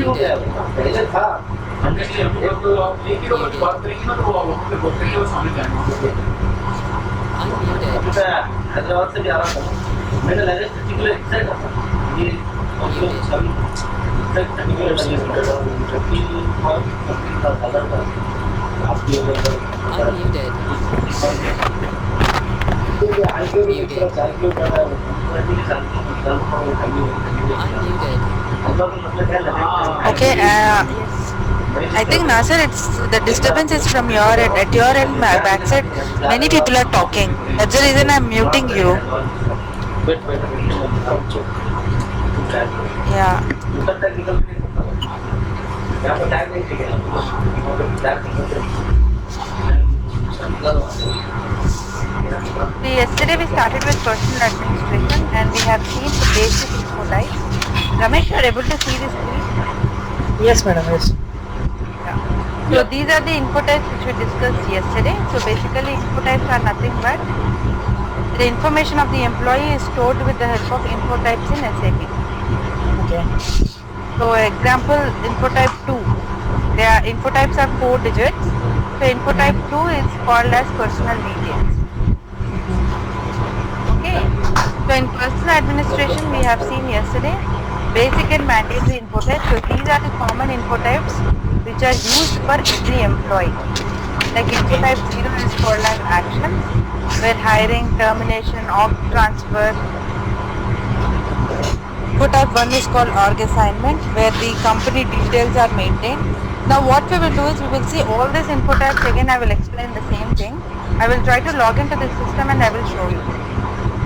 Unmuted. पहले था Muted. Unmuted. Hyderabad से भी आ रहा था मैंने लगे पर्टिकुलर एक्साइट था ये हम लोग सभी particular Unmuted. Unmuted. Okay, Yes. I think Nasir, it's the disturbance is from your end. At your end, backside, many people are talking. That's the reason I'm muting you. Yeah. Yesterday we started with personal administration and we have seen the basic info types. Ramesh, you are able to see this screen? Yes, madam. Yes. Yeah. So these are the info types which we discussed yesterday. So basically info types are nothing but the information of the employee is stored with the help of info types in SAP. Okay. So example, info type 2. Their info types are 4 digits. So info type 2 is called as personal details. Okay. So in personal administration we have seen yesterday basic and mandatory info types. So these are the common info types which are used for every employee. Like info type 0 is called as actions, where hiring, termination, org transfer. Info type 1 is called org assignment, where the company details are maintained. Now what we will do is we will see all these info types again. I will explain the same thing. I will try to log into the system and I will show you.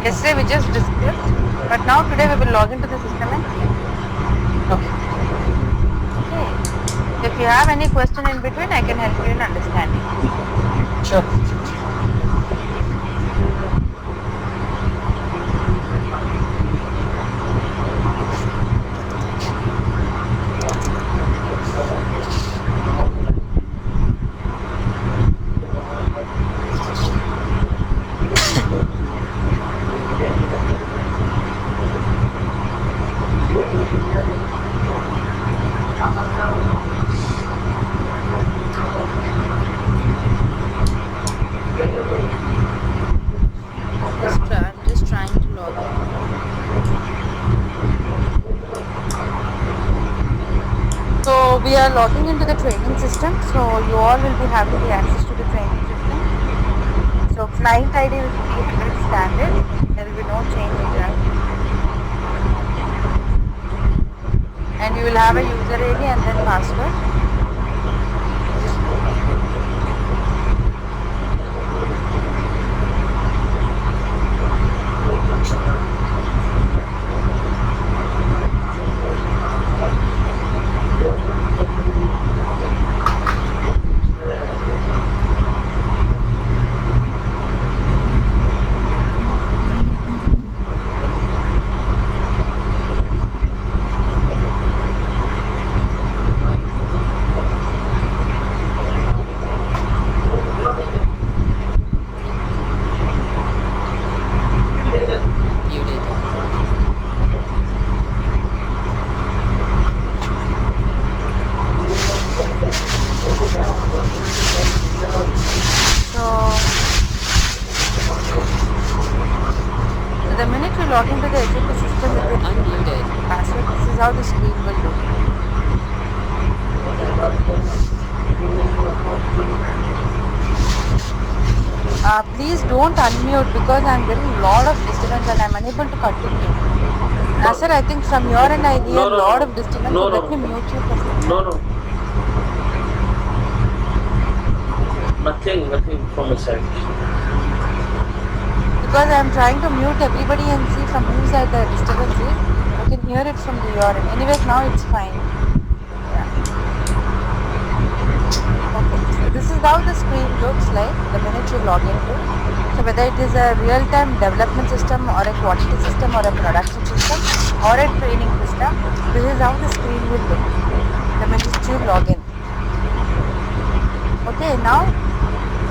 Yesterday we just discussed, but now today we will log into the system and see. Okay. Okay. If you have any question in between, I can help you in understanding. Sure. I'm just trying to log in. So we are logging into the training system. So you all will be having the access to the training system. So client ID is 300 standard. There will be no change in that. And you will have a user ID and then password. Muted. So the minute you log into the SAP system with your Unmuted. password, this is how the screen will look. Please don't unmute because I'm getting a lot of disturbance and I'm unable to continue. Sir, I think from your end I hear a lot of disturbance. So let me mute you for a second. No. Nothing from my side. Because I'm trying to mute everybody and see from whose side the disturbance is. I can hear it from the your end. Anyways, now it's fine. Yeah. Okay. So this is how the screen looks like the minute you log into. So whether it is a real-time development system or a quality system or a production system or a training system, this is how the screen will look the minute you log in. Okay, now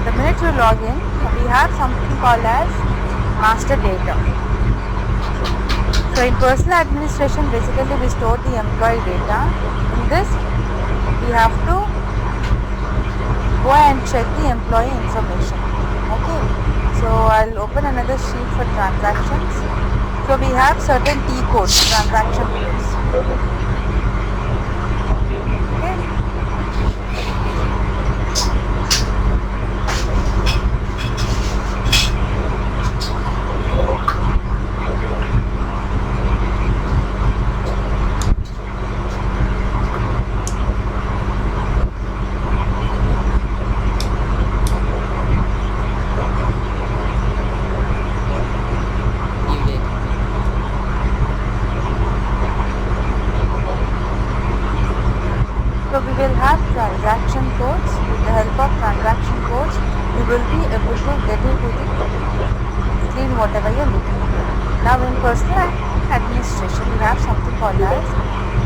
the minute you log in, we have something called as master data. So So in personal administration, basically we store the employee data. In this, we have to go and check the employee information. Okay. So I'll open another sheet for transactions. So we have certain T codes, transaction codes. Okay. Muted. So we will have transaction codes. With the help of transaction codes, we will be able to get into the screen whatever you're looking for. Now in personal administration, we have something called as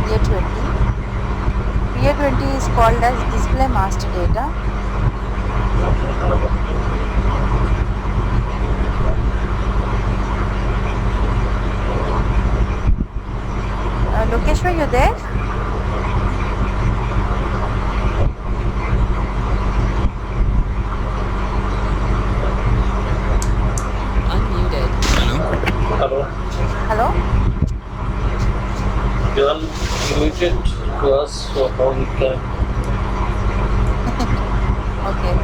PA20. PA20 is called as display master data. Lokeshwar, you there? Unmuted. Hello. Hello? You are muted to us, so how we can? Okay.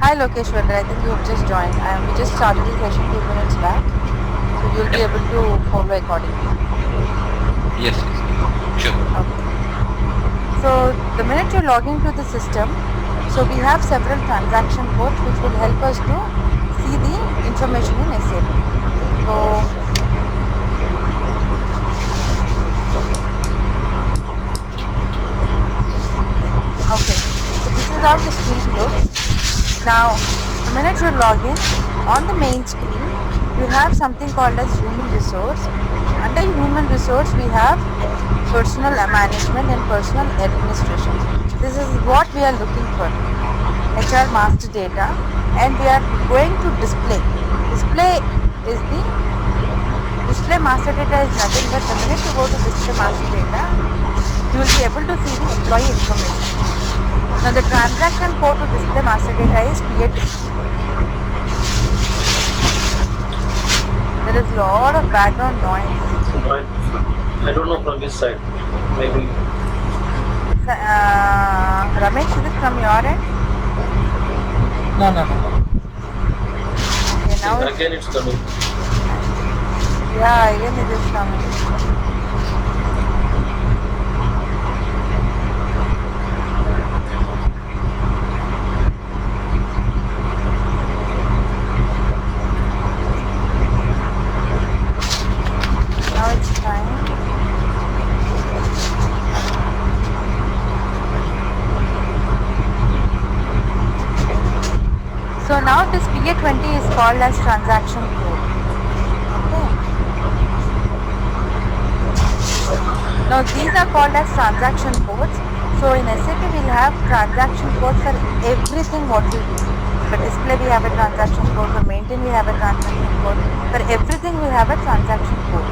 Hi Lokeshwar, I think you have just joined. We just started the session 2 minutes back. So you'll be able to follow accordingly. Yes, sure. Okay. So the minute you log into the system, so we have several transaction codes which will help us to see the information in SAP. So okay, so this is how the screen looks. Now the minute you log in, on the main screen you have something called as human resource. Under human resource we have personal management and personal administration. This is what we are looking for, HR master data, and we are going to display. Display master data is nothing but the minute you go to display master data, you will be able to see the employee information. Now the transaction code to display master data is PA2. There is a lot of background noise. Right. I don't know from this side. Maybe. Ramesh, is it from your end? No. Okay, now Again, it's coming. yeah, again it is coming. Now it's fine. So now this PA20 is called as transaction code. Okay. Now these are called as transaction codes. So in SAP we will have transaction codes for everything what we do. For display we have a transaction code, for maintain we have a transaction code, for everything we have a transaction code.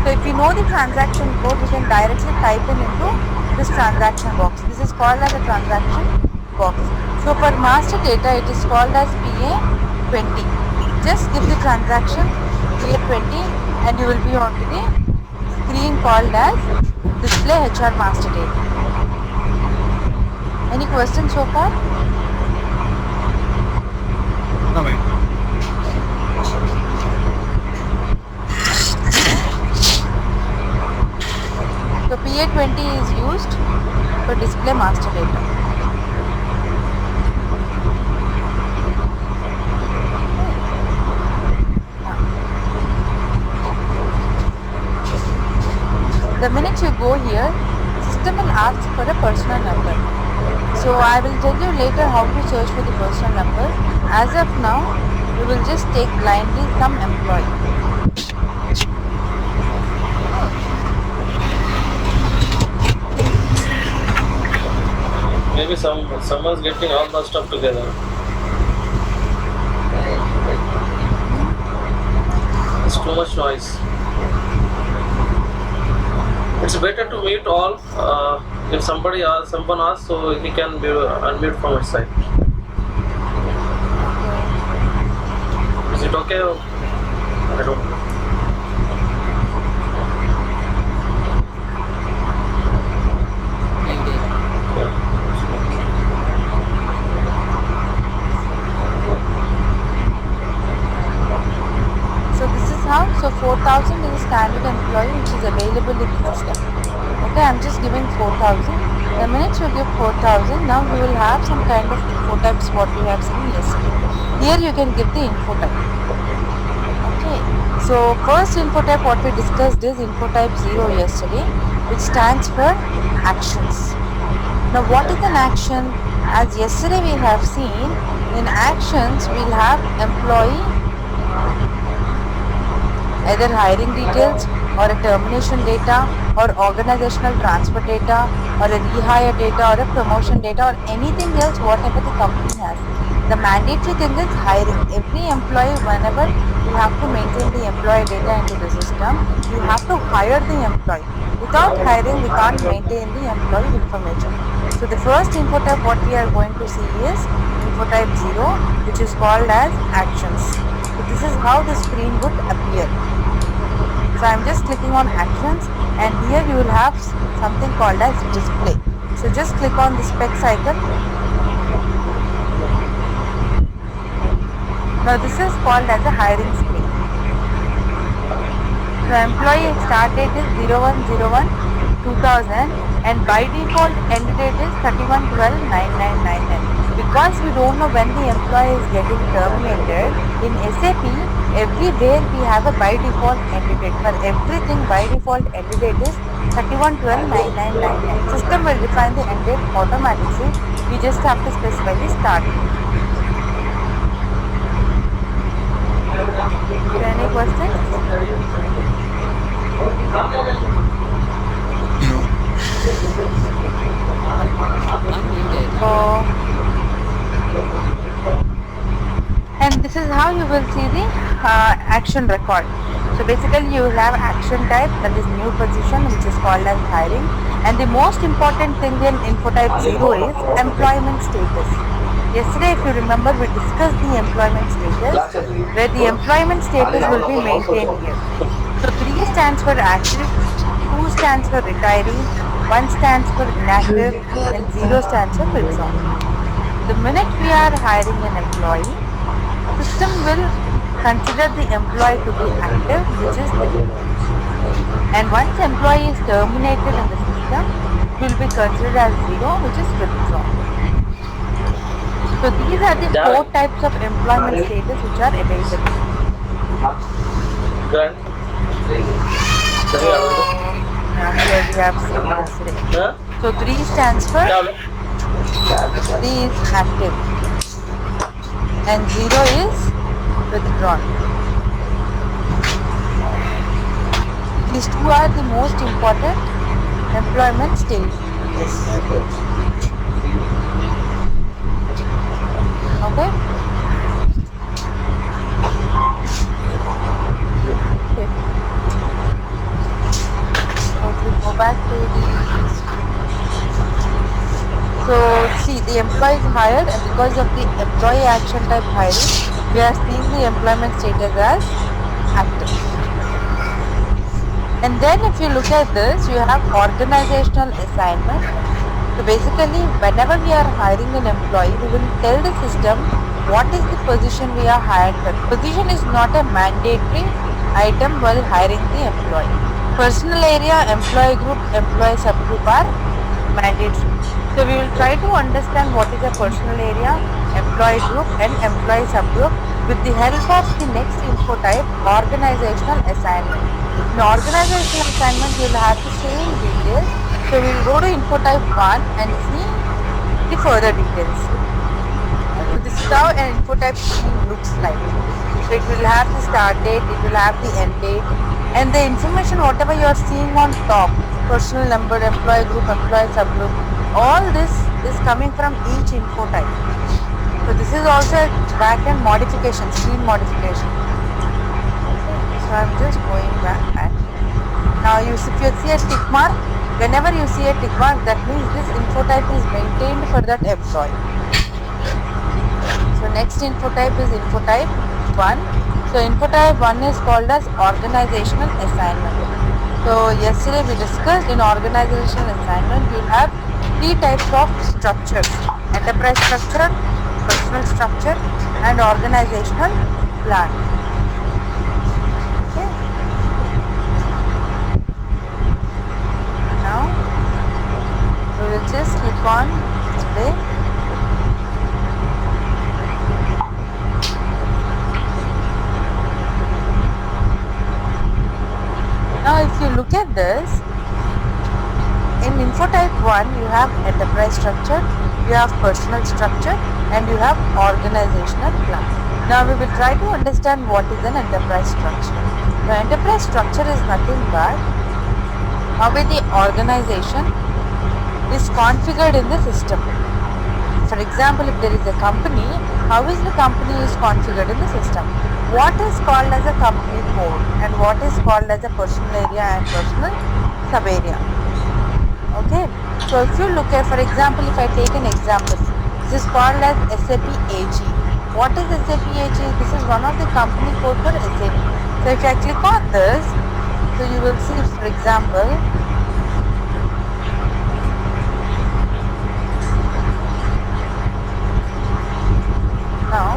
So if you know the transaction code, we can directly type in into this transaction box. This is called as a transaction box. So for master data it is called as PA20. Just give the transaction PA20 and you will be on to the screen called as display HR master data. Any questions so far? No, ma'am. So PA20 is used for display master data. The minute you go here, system will ask for a personal number. So I will tell you later how to search for the personal number. As of now, we will just take blindly some employee. Maybe someone's getting all the stuff together. It's too much noise. It's better to mute all. If someone asks, so he can be unmute from his side. Is it okay? I don't know. Muted. So this is how. So 4,000 is a standard employee which is available in the system. Okay, I'm just giving 4,000. The minute you give 4,000, now you will have some kind of info types what we have seen yesterday. Here you can give the info type. Okay, so first info type what we discussed is info type 0 yesterday, which stands for actions. Now what is an action? As yesterday we have seen, in actions we'll have employee, either hiring details or a termination data or organizational transfer data or a rehire data or a promotion data or anything else whatever the company has. The mandatory thing is hiring. Every employee, whenever you have to maintain the employee data into the system, you have to hire the employee. Without hiring, we can't maintain the employee information. So the first info type what we are going to see is info type 0, which is called as actions. So this is how the screen would appear. So I'm just clicking on actions, and here you will have something called as display. So just click on the specs icon. Now this is called as a hiring screen. So employee start date is 01/01/2000 and by default end date is 31/12/9999. Because we don't know when the employee is getting terminated, in SAP everywhere we have a by default end date. For everything by default end date is 31/12/9999. System will define the end date automatically. We just have to specify the start date. Any questions? Unmuted. And this is how you will see the action record. So basically you will have action type, that is new position, which is called as hiring, and the most important thing in info type 0 is employment status. Yesterday, if you remember, we discussed the employment status, where the employment status will be maintained here. So 3 stands for active, 2 stands for retiring, 1 stands for inactive, and 0 stands for withdrawn. The minute we are hiring an employee, system will consider the employee to be active, which is 3. And once employee is terminated in the system, it will be considered as 0, which is withdrawn. So these are the 4 types of employment status which are available. Grant. Here we have seen yesterday. So 3 stands for 3 is active and 0 is withdrawn. These 2 are the most important employment status. Okay? Okay. So we go back to the. So see, the employee is hired, and because of the employee action type hiring, we are seeing the employment status as active. And then if you look at this, you have organizational assignment. So basically, whenever we are hiring an employee, we will tell the system what is the position we are hired for. Position is not a mandatory item while hiring the employee. Personal area, employee group, employee subgroup are mandatory. So we will try to understand what is a personal area, employee group and employee subgroup with the help of the next info type, organizational assignment. In organizational assignment, you will have the same details. So we will go to info type 1 and see the further details. So this is how an info type screen looks like. So it will have the start date, it will have the end date, and the information whatever you are seeing on top, personal number, employee group, employee subgroup, all this is coming from each info type. So this is also a backend modification, screen modification. So I'm just going back and Now if you see a tick mark, whenever you see a tick mark, that means this info type is maintained for that employee. So next info type is info type 1. So info type 1 is called as organizational assignment. So yesterday we discussed in organizational assignment you have 3 types of structures: enterprise structure, personal structure and organizational plan. Okay. Now we will just click on display. Now if you look at this, in info type 1 you have enterprise structure, you have personal structure and you have organizational plan. Now we will try to understand what is an enterprise structure. The enterprise structure is nothing but how the organization is configured in the system. For example, if there is a company, how is the company is configured in the system? What is called as a company code and what is called as a personal area and personal sub area. Okay, so if you look at, for example, if I take an example, this is called as SAP AG. What is SAP AG? This is one of the company code for SAP. So if I click on this, so you will see, for example, now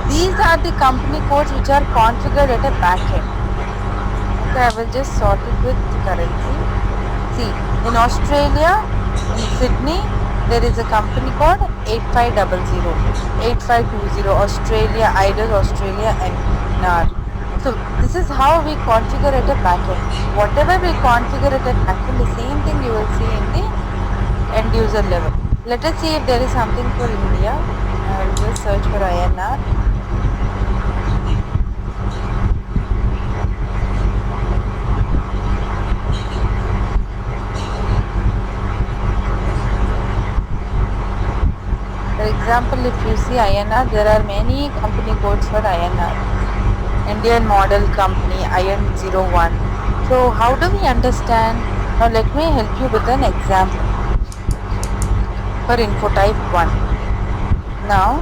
these are the company codes which are configured at a backend. Okay, I will just sort it with currency. See, in Australia, in Sydney, there is a company code 8500, 8520, Australia, IDOS, Australia NR. So this is how we configure at a backend. Whatever we configure at a backend, the same thing you will see in the end user level. Let us see if there is something for India. I will just search for INR. For example, if you see INR, there are many company codes for INR. Indian Model Company, IN01. So how do we understand? Now let me help you with an example for info type 1. Now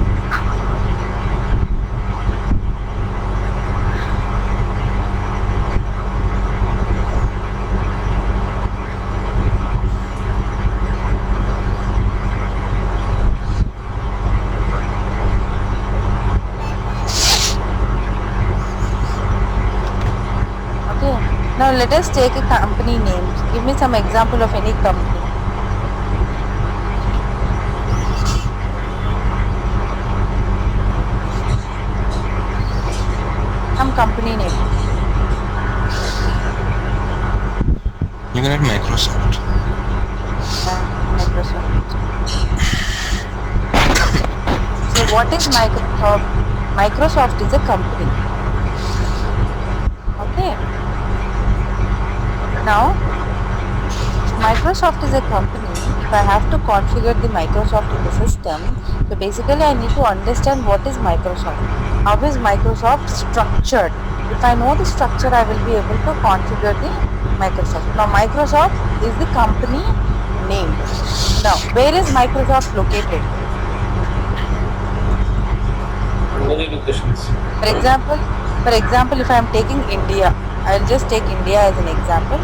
now let us take a company name. Give me some example of any company. Some company name. You can add Microsoft. Microsoft. So what is Microsoft? Microsoft is a company. Okay. Now, Microsoft is a company. If I have to configure the Microsoft in the system, so basically I need to understand what is Microsoft. How is Microsoft structured? If I know the structure, I will be able to configure the Microsoft. Now, Microsoft is the company name. Now, where is Microsoft located? Many locations. For example, if I am taking India, I will just take India as an example.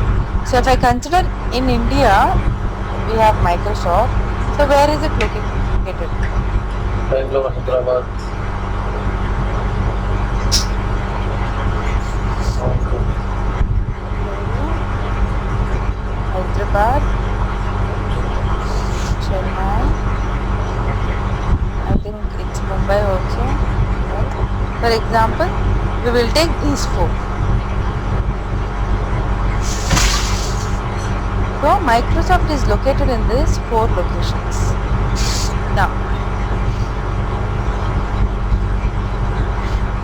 So if I consider in India, we have Microsoft. So where is it located? Bangalore, Hyderabad. Hyderabad, Chennai, I think it's Mumbai also. Right? For example, we will take these 4. So Microsoft is located in these 4 locations. Now,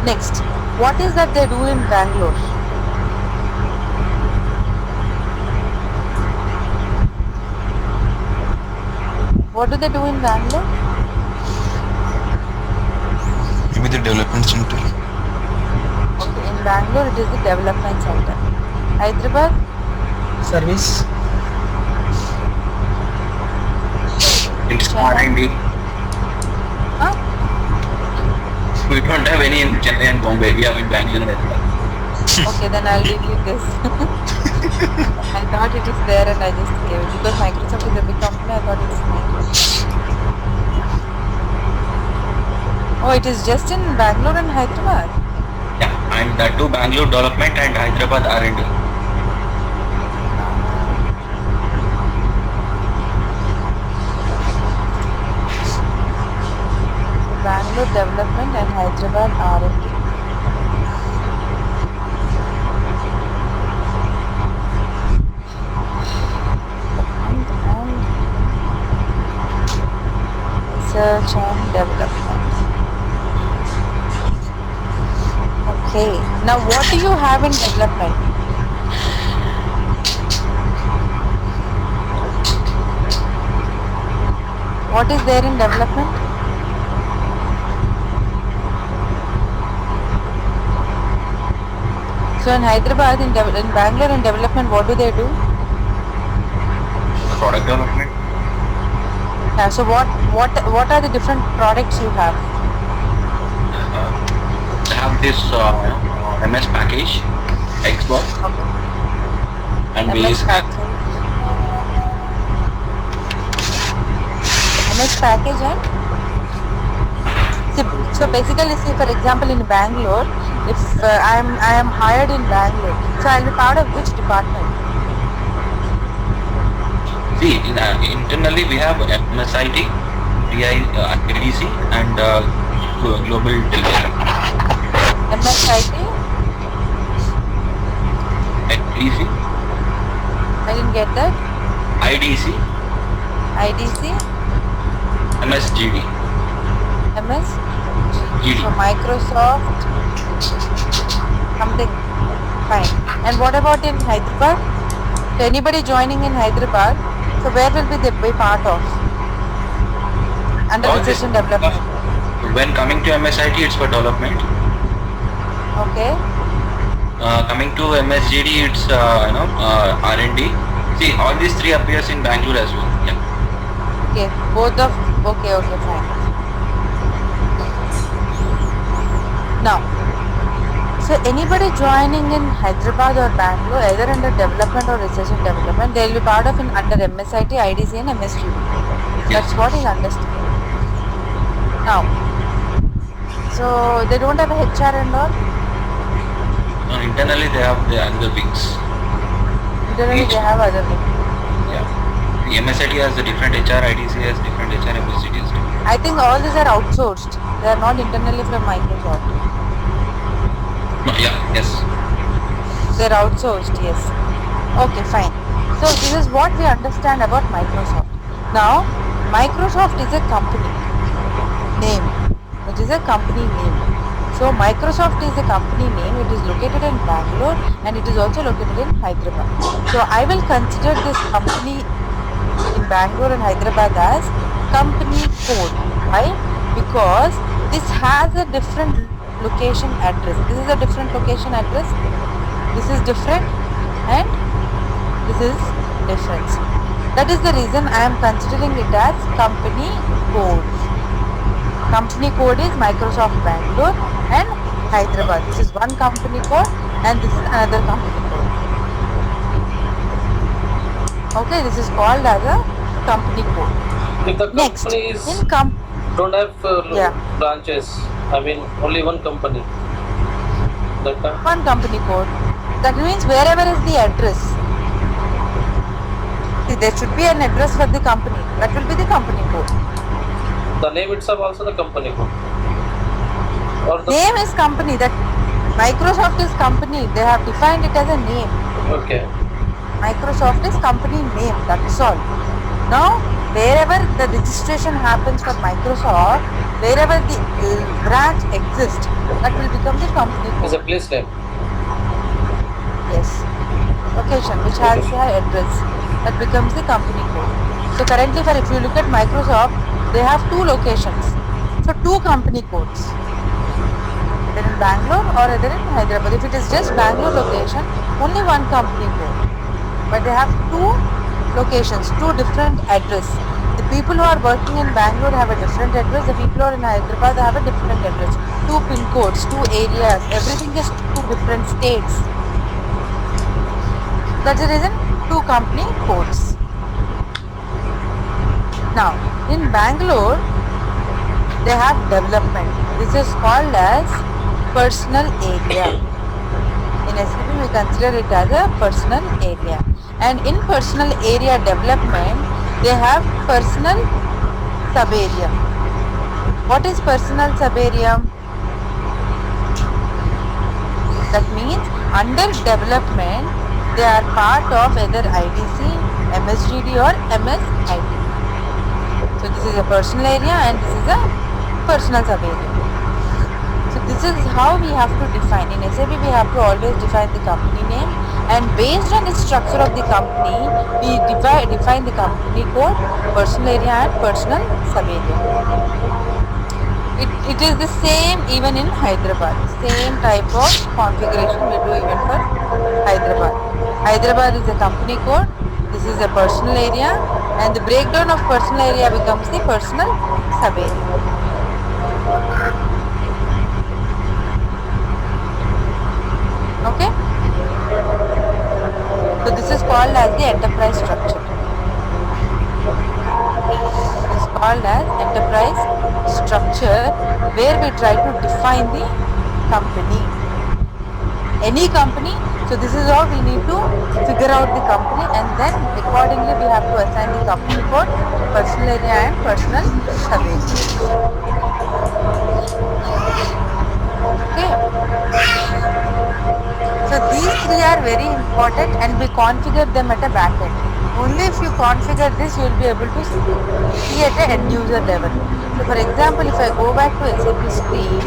next, what is that they do in Bangalore? What do they do in Bangalore? Maybe the development center. Okay, in In Bangalore, it is the development center. Hyderabad, Service. It's Chennai. R&D. Huh? We don't have any in Chennai and Bombay. We have in Bangalore as well. Okay, then I'll delete this. I thought it is there and I just gave it because Microsoft is a big company. I thought it's there. Oh, it is just in Bangalore and Hyderabad. Yeah, and that too Bangalore development and Hyderabad R&D. So Bangalore development and Hyderabad R&D. And research and development. Okay. Now, what do you have in development? What is there in development? So in Hyderabad, in Bangalore, in development, what do they do? Product development. Yeah, so what are the different products you have? They have this MS package, Xbox, Okay. and we MS use package. MS package and so basically, see, for example, in Bangalore, if I am hired in Bangalore, so I'll be part of which department? See, internally we have MSIT, IDC, and Global Television. MSIT? IDC, I didn't get that. IDC, IDC, MSGD. MS, GD. so Microsoft, something. Fine. And what about in Hyderabad? So anybody joining in Hyderabad, so where will be they be part of? Under All research this- and development. When coming to MSIT, it's for development. Okay. Coming to MSGD, it's R&D. See, all these three appears in Bangalore as well. Yeah. Okay. Both of. Okay. Fine. Now, so anybody joining in Hyderabad or Bangalore, either under development or research and development, they will be part of under MSIT, IDC and MSGB. That's what is understood. Now, so they don't have a HR and all? Internally, they have the other wings. Internally Each- they have other things. Yeah. The MSIT has a different HR, IDC has different HR, MSGD has different. I think all these are outsourced. They are not internally from Microsoft. No, yeah, yes. They're outsourced, yes. Okay, fine. So this is what we understand about Microsoft. Now, Microsoft is a company name. It is a company name. So Microsoft is a company name. It is located in Bangalore and it is also located in Hyderabad. So I will consider this company in Bangalore and Hyderabad as company code. Why? Because this has a different location address. This is a different location address. This is different and this is different. That is the reason I am considering it as company code. Company code is Microsoft Bangalore and Hyderabad. This is one company code and this is another company code. Okay, this is called as a company code. If the Next, companies in don't have Yeah. branches, I mean only one company. one company code. That means wherever is the address. See, there should be an address for the company. That will be the company code. The name itself also the company code. Or the Name is company. That Microsoft is company. They have defined it as a name. okay. Microsoft is company name. That's all. Now, wherever the registration happens for Microsoft, wherever the branch exists, that will become the company It's a code. place name. Yes. Location which has the address. That becomes the company code. So currently, if you look at Microsoft, they have two locations. So two company codes. either in Bangalore or either in Hyderabad. If it is just Bangalore location, only one company code. But they have two locations, two different address. The people who are working in Bangalore have a different address. The people who are in Hyderabad have a different address. Two pin codes, two areas. Everything is two different states. That's the reason two company codes. Now, in Bangalore, they have development. This is called as personal area. In SAP, we consider it as a personal area. And in personal area development, they have personal sub-area. What is personal sub-area? That means under development, they are part of either IDC, MSGD or MSIT. So this is a personal area and this is a personal sub-area. So this is how we have to define. In SAP, we have to always define the company name, and based on the structure of the company, we define the company code, personal area and personal sub-area. It is the same even in Hyderabad. Same type of configuration we do even for Hyderabad. Hyderabad is a company code, this is a personal area, and the breakdown of personal area becomes the personal sub-area. Okay? So this is called as the enterprise structure. It is called as enterprise structure, where we try to define the company. Any company, so this is how we need to figure out the company, and then accordingly we have to assign the company code, personal area and personal sub-area. Okay. So these three are very important and we configure them at a backend. Only if you configure this, you will be able to see at an end user level. So for example, if I go back to SAP screen,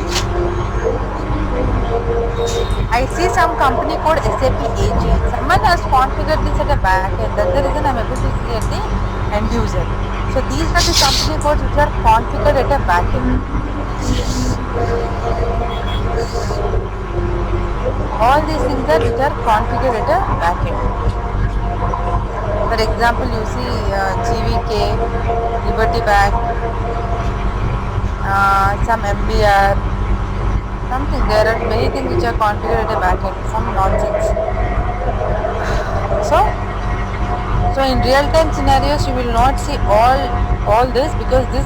I see some company code SAP AG. Someone has configured this at a backend. That's the reason I am able to see at the end user. So these are the company codes which are configured at a backend. All these things are which are configured at a backend. For example, you see GVK, Liberty Bank, some MBR, something. There are many things which are configured at a backend. Some nonsense. So in real-time scenarios, you will not see all this, because this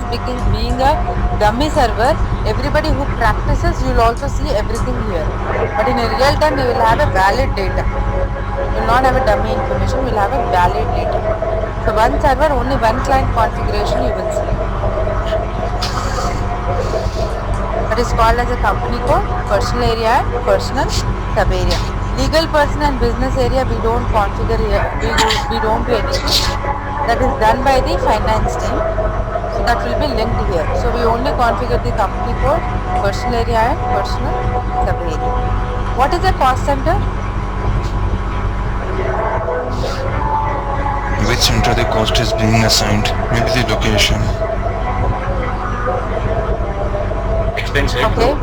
being a dummy server, everybody who practices, you will also see everything here. But in a real time, you will have a valid data. You will not have a dummy information, you will have a valid data. So one server, only one client configuration you will see. That is called as a company code, personal area and personal sub-area. Legal person and business area, we don't configure here, we don't do anything. That is done by the finance team. So that will be linked here. So we only configure the company code, personal area and personal sub-area. What is a cost center? Which center the cost is being assigned, maybe the location. Expense head. Okay.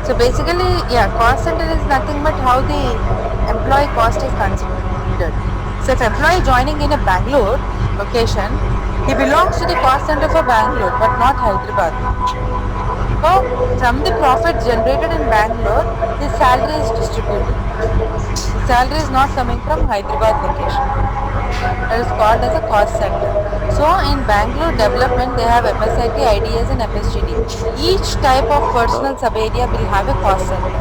So basically, yeah, cost center is nothing but how the employee cost is considered. So if employee joining in a Bangalore location, he belongs to the cost center for Bangalore but not Hyderabad. So from the profit generated in Bangalore, his salary is distributed. The salary is not coming from Hyderabad location. That is called as a cost center. So in Bangalore development, they have MSIT, IDS and MSGD. Each type of personal sub-area will have a cost center.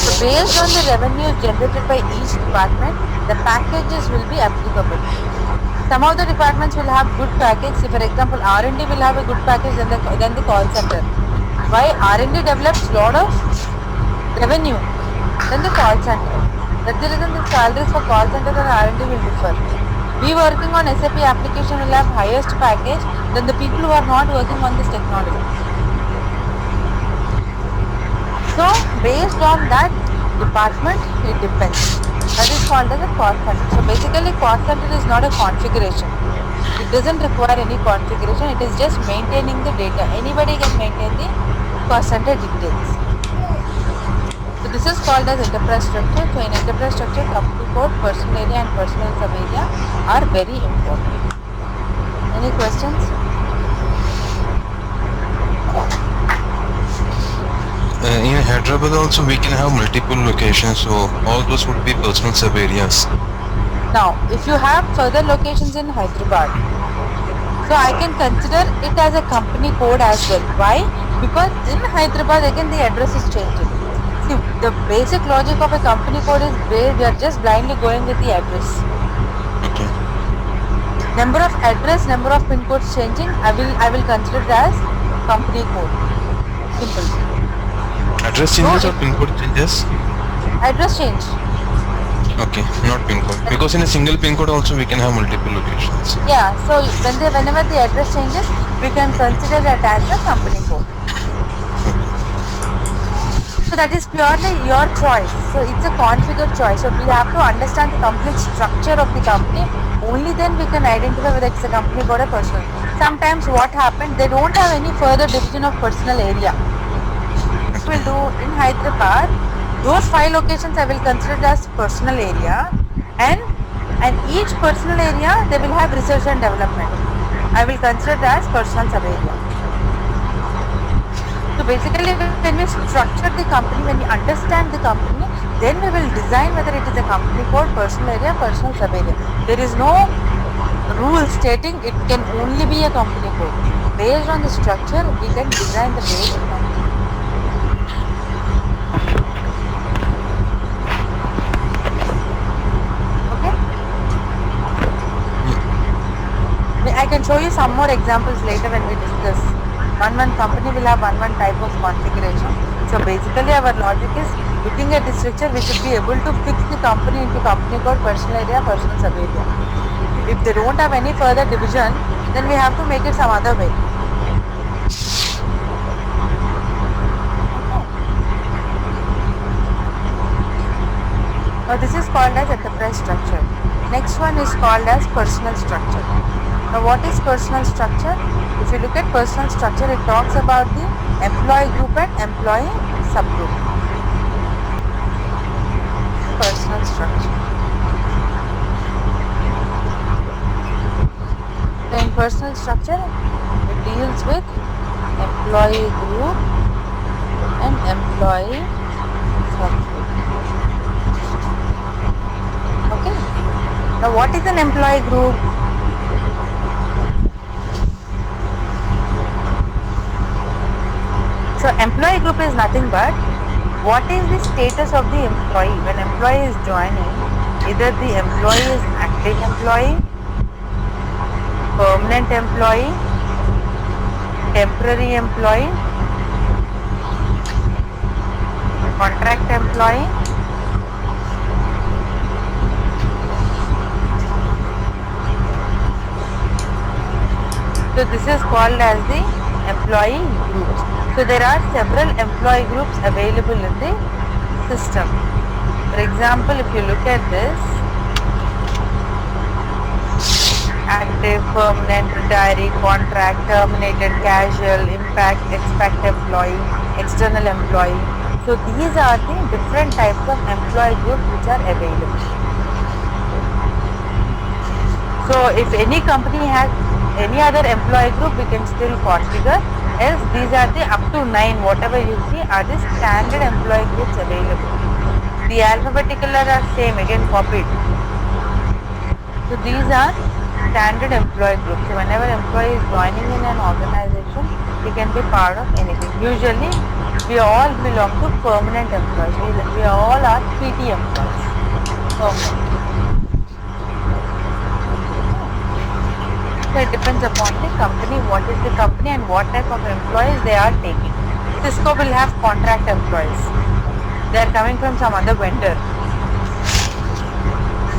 So based on the revenues generated by each department, the packages will be applicable. Some of the departments will have good package. See, for example, R&D will have a good package than the call center. Why? R&D develops lot of revenue than the call center. That's the reason the salaries for call center and R&D will differ. We working on SAP application will have highest package than the people who are not working on this technology. So based on that department, it depends. That is called as a cost center. So basically cost center is not a configuration. It doesn't require any configuration. It is just maintaining the data. Anybody can maintain the cost center details. So this is called as enterprise structure. So in enterprise structure, company code, personal area and personal sub area are very important. Any questions? In Hyderabad also we can have multiple locations, so all those would be personal sub areas. Now, if you have further locations in Hyderabad, so I can consider it as a company code as well. Why? Because in Hyderabad again the address is changing. See, the basic logic of a company code is where we are just blindly going with the address. Okay. Number of address, number of pin codes changing, I will consider it as company code. Simple. Address changes or pin code changes? Address change. Okay, not pin code. Because in a single pin code also we can have multiple locations. Yeah, so whenever the address changes, we can consider that as a company code. So that is purely your choice. So it's a configured choice. So we have to understand the complete structure of the company. Only then we can identify whether it's a company code or personal. Sometimes what happened, they don't have any further division of personal area. We'll do in Hyderabad, those 5 locations I will consider as personal area, and each personal area they will have research and development. I will consider that as personal sub area. So basically when we structure the company, when we understand the company, then we will design whether it is a company code, personal area, personal sub area. There is no rule stating it can only be a company code. Based on the structure, we can design the basic company. I can show you some more examples later when we discuss. One company will have one type of configuration. So basically our logic is looking at the structure, we should be able to fix the company into company code, personal area, personal sub area. If they don't have any further division, then we have to make it some other way. Now this is called as enterprise structure. Next one is called as personal structure. Now what is personal structure? If you look at personal structure, it talks about the employee group and employee subgroup. Personal structure. So in personal structure, it deals with employee group and employee subgroup. Okay. Now what is an employee group? So employee group is nothing but what is the status of the employee. When employee is joining, either the employee is active employee, permanent employee, temporary employee, contract employee, so this is called as the employee groups. So there are several employee groups available in the system. For example, if you look at this, active, permanent, retiree, contract, terminated, casual, impact, expat employee, external employee. So these are the different types of employee groups which are available. So if any company has any other employee group, we can still configure. Else these are the up to 9, whatever you see are the standard employee groups available. The alphabetical are same, again copied. So these are standard employee groups. So whenever employee is joining in an organization, he can be part of anything. Usually we all belong to permanent employees. We all are PT employees. Permanent. So it depends upon the company, what is the company and what type of employees they are taking. Cisco will have contract employees. They are coming from some other vendor.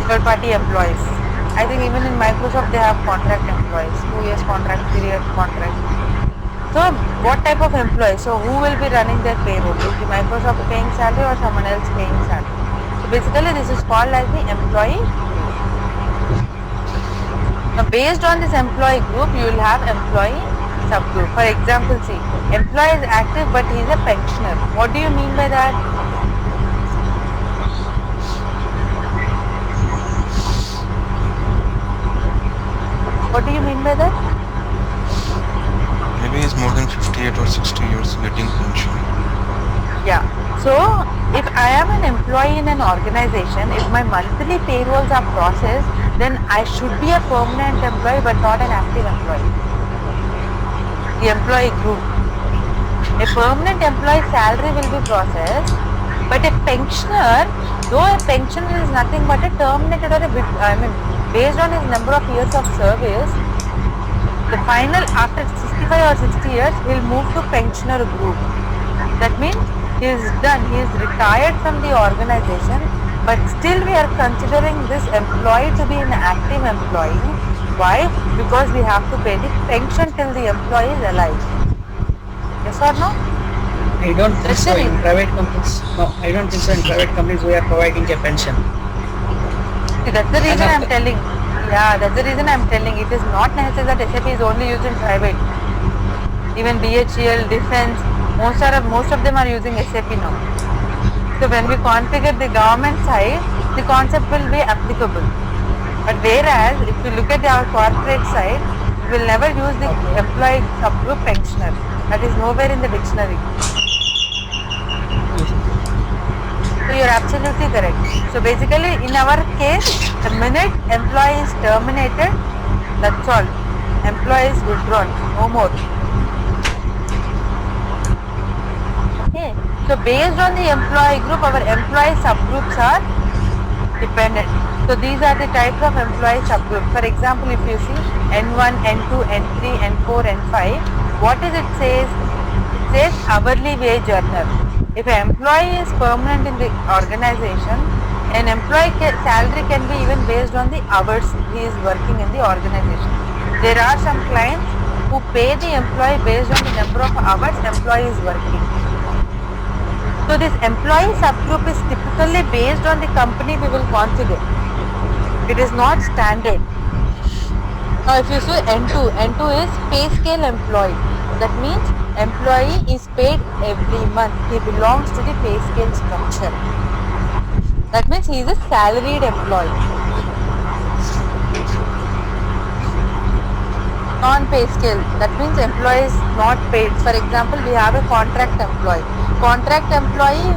Third party employees. I think even in Microsoft they have contract employees. 2 years contract, 3 years contract. So what type of employees? So who will be running their payroll? Is the Microsoft paying salary or someone else paying salary? So basically this is called as the employee. Now based on this employee group, you will have employee subgroup. For example, see, employee is active but he is a pensioner. What do you mean by that? What do you mean by that? Maybe he's more than 58 or 60 years getting pension. Yeah. So, if I am an employee in an organization, if my monthly payrolls are processed, then I should be a permanent employee but not an active employee. The employee group. A permanent employee salary will be processed, but a pensioner, though a pensioner is nothing but a terminated or based on his number of years of service, the final after 65 or 60 years, he will move to pensioner group. That means he is done, he is retired from the organization, but still we are considering this employee to be an active employee. Why? Because we have to pay the pension till the employee is alive. Yes or no? I don't think That's so the in reason. private companies. No, I don't think so in private companies we are providing a pension. See, that's the reason I am Enough. telling. Yeah, that's the reason I am telling. It is not necessary that SAP is only used in private. Even BHEL, defense, most of them are using SAP now. So when we configure the government side, the concept will be applicable. But whereas if you look at our corporate side, we will never use the employee subgroup pensioner. That is nowhere in the dictionary. So you are absolutely correct. So basically in our case, the minute employee is terminated, that's all. Employee is withdrawn, no more. Okay. So based on the employee group, our employee subgroups are dependent. So these are the types of employee subgroups. For example, if you see N1, N2, N3, N4, N5, what is it says? It says hourly wage earner. If an employee is permanent in the organization, an employee salary can be even based on the hours he is working in the organization. There are some clients who pay the employee based on the number of hours employee is working. So this employee subgroup is typically based on the company we will configure. It is not standard. Now if you see N2 is pay scale employee. That means employee is paid every month. He belongs to the pay scale structure. That means he is a salaried employee. Non-pay scale, that means employee is not paid. For example, we have a contract employee. Contract employee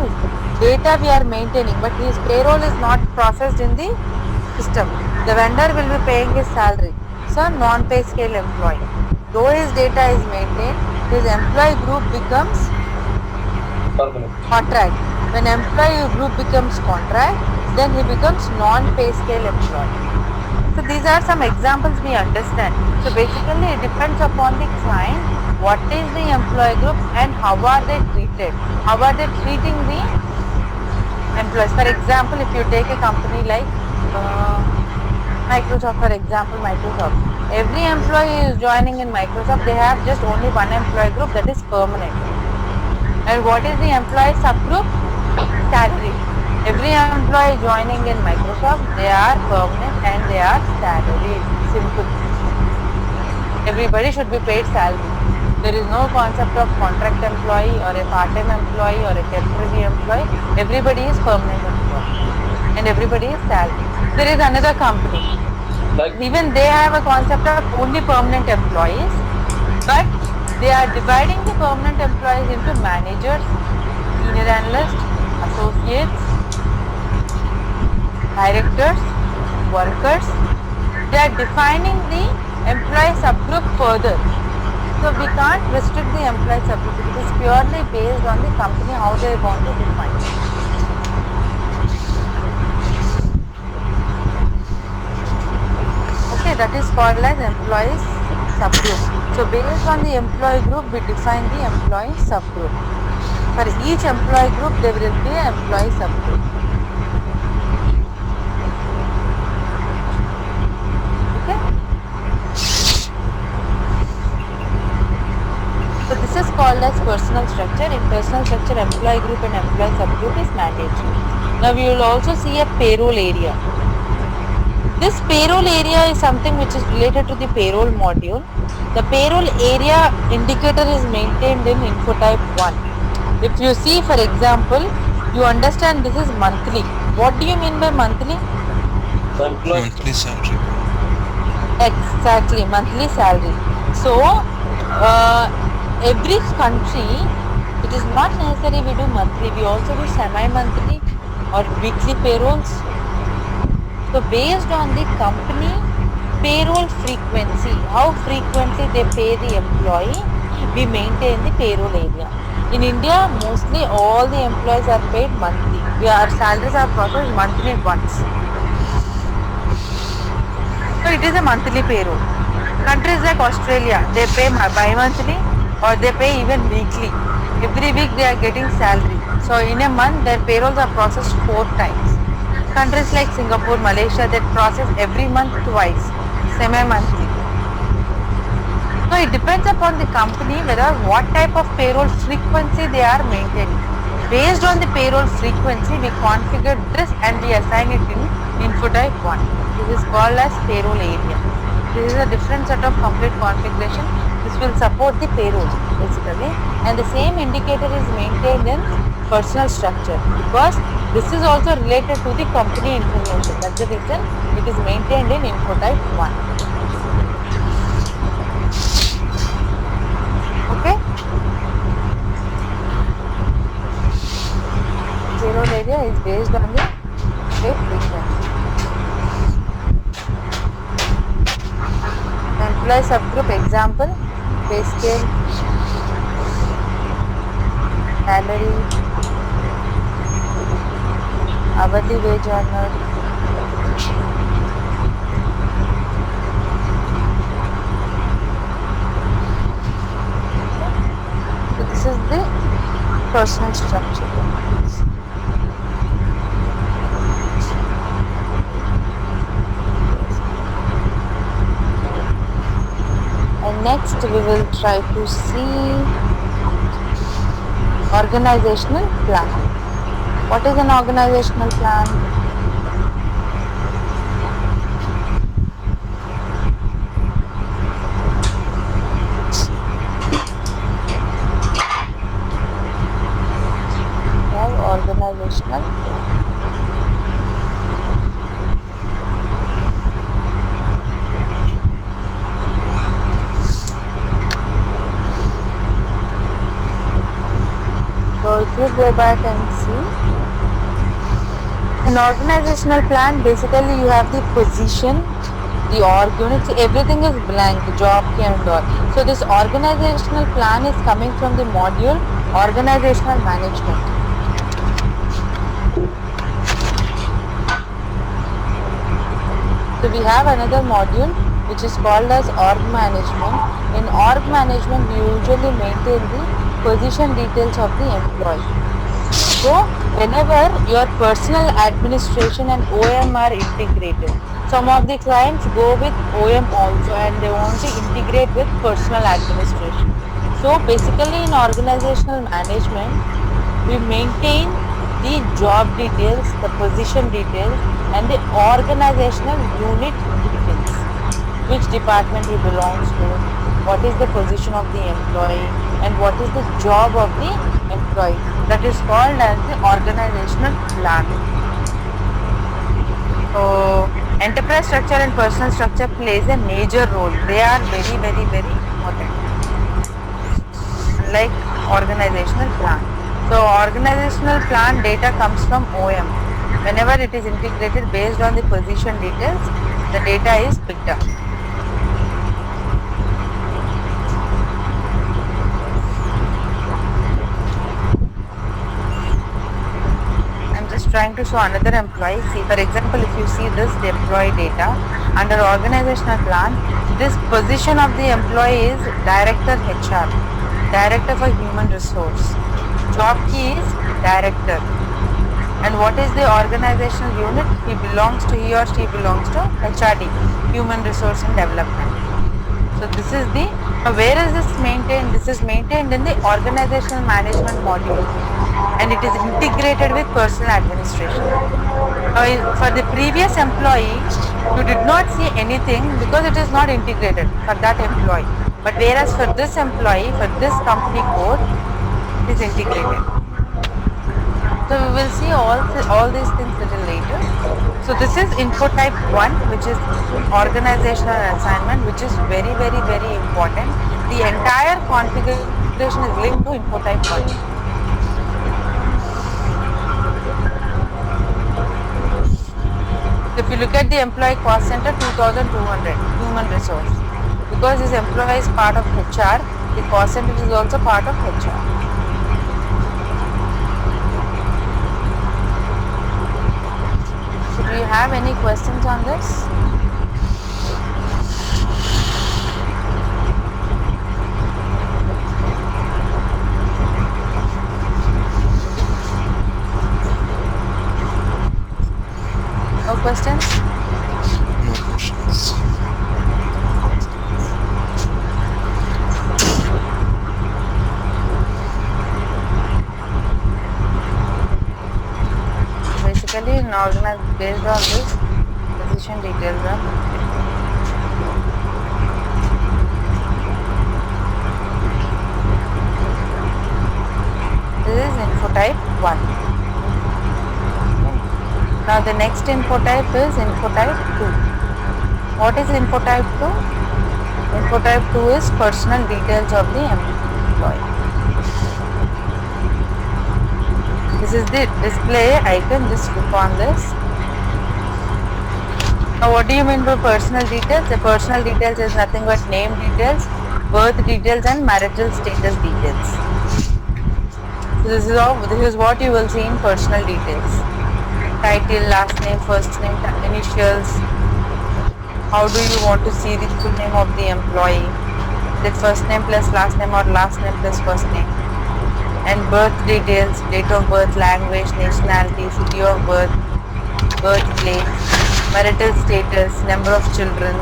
data we are maintaining, but his payroll is not processed in the system. The vendor will be paying his salary. So non-pay scale employee. Though his data is maintained, his employee group becomes contract. When employee group becomes contract, then he becomes non-pay scale employee. So these are some examples we understand. So basically it depends upon the client, what is the employee group and how are they treated. How are they treating the employees. For example, if you take a company like Microsoft, for example, Microsoft. Every employee is joining in Microsoft, they have just only one employee group that is permanent. And what is the employee subgroup? Salary. Every employee joining in Microsoft, they are permanent and they are salaried. Simple. Everybody should be paid salary. There is no concept of contract employee or a part-time employee or a temporary employee. Everybody is permanent employee and everybody is salary. There is another company. Even they have a concept of only permanent employees, but they are dividing the permanent employees into managers, senior analysts, associates, directors, workers. They are defining the employee subgroup further. So we can't restrict the employee subgroup. It is purely based on the company how they want to define. Okay, that is called as employee subgroup. So based on the employee group, we define the employee subgroup. For each employee group, there will be an employee subgroup. Okay. So this is called as personal structure. In personal structure, employee group and employee subgroup is mandatory. Now we will also see a payroll area. This payroll area is something which is related to the payroll module. The payroll area indicator is maintained in info type 1. If you see, for example, you understand this is monthly. What do you mean by monthly? Monthly salary. Exactly, monthly salary. So, every country, it is not necessary we do monthly. We also do semi-monthly or weekly payrolls. So based on the company payroll frequency, how frequently they pay the employee, we maintain the payroll area. In India, mostly all the employees are paid monthly. Our salaries are processed monthly once. So it is a monthly payroll. Countries like Australia, they pay bi-monthly or they pay even weekly. Every week they are getting salary. So in a month their payrolls are processed 4 times. Countries like Singapore, Malaysia, they process every month twice, semi-monthly. So it depends upon the company whether what type of payroll frequency they are maintaining. Based on the payroll frequency, we configure this and we assign it in info type 1. This is called as payroll area. This is a different set of complete configuration. This will support the payroll basically, and the same indicator is maintained in personal structure because this is also related to the company information. That's the reason it is maintained in info type 1. Okay. Payroll area is based on the pay frequency. Employee subgroup example, pay scale, salary, hourly wage earner, so this is the personal structure. And next we will try to see organizational plan. What is an organizational plan? We have organizational plan. So if you go back and see, an organizational plan, basically you have the position, the org unit, everything is blank, job key and all. So this organizational plan is coming from the module organizational management. So we have another module which is called as org management. In org management we usually maintain the position details of the employee. So whenever your personal administration and OM are integrated, some of the clients go with OM also and they want to integrate with personal administration. So basically in organizational management, we maintain the job details, the position details and the organizational unit details. Which department he belongs to, what is the position of the employee and what is the job of the employee. That is called as the organizational plan. So enterprise structure and personal structure plays a major role. They are very, very, very important. Unlike organizational plan. So organizational plan data comes from OM. Whenever it is integrated based on the position details, the data is picked up. Trying to show another employee. See, for example, if you see this, the employee data under organizational plan, this position of the employee is director HR, director for human resource. Job key is director. And what is the organizational unit? He or she belongs to HRD, human resource and development. So this is the, where is this maintained? This is maintained in the organizational management module. and it is integrated with personal administration. For the previous employee, you did not see anything because it is not integrated for that employee. But whereas for this employee, for this company code, it is integrated. So we will see all these things little later. So this is info type 1, which is organizational assignment, which is very important. The entire configuration is linked to info type 1. If you look at the employee cost center, 2200 human resource. Because this employee is part of HR, the cost center is also part of HR. So do you have any questions on this? No questions? No questions. Basically, an organization based on this position details are maintained. This is info type 1. Okay. Now the next info type is info type 2. What is info type 2? Info type 2 is personal details of the employee. This is the display icon, just click on this. Now what do you mean by personal details? The personal details is nothing but name details, birth details and marital status details. So this is what you will see in personal details. Title, last name, first name, initials. How do you want to see the full name of the employee? The first name plus last name or last name plus first name. And birth details, date of birth, language, nationality, city of birth, birthplace, marital status, number of children,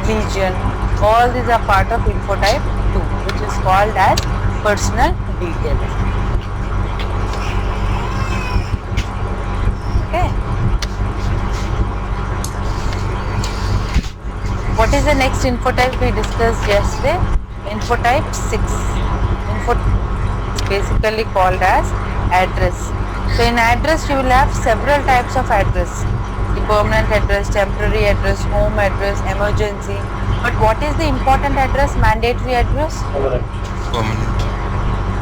religion. All these are part of info type 2, which is called as personal details. Okay. What is the next info type we discussed yesterday? Info type 6. Info is basically called as address. So in address you will have several types of address. The permanent address, temporary address, home address, emergency. But what is the important address, mandatory address?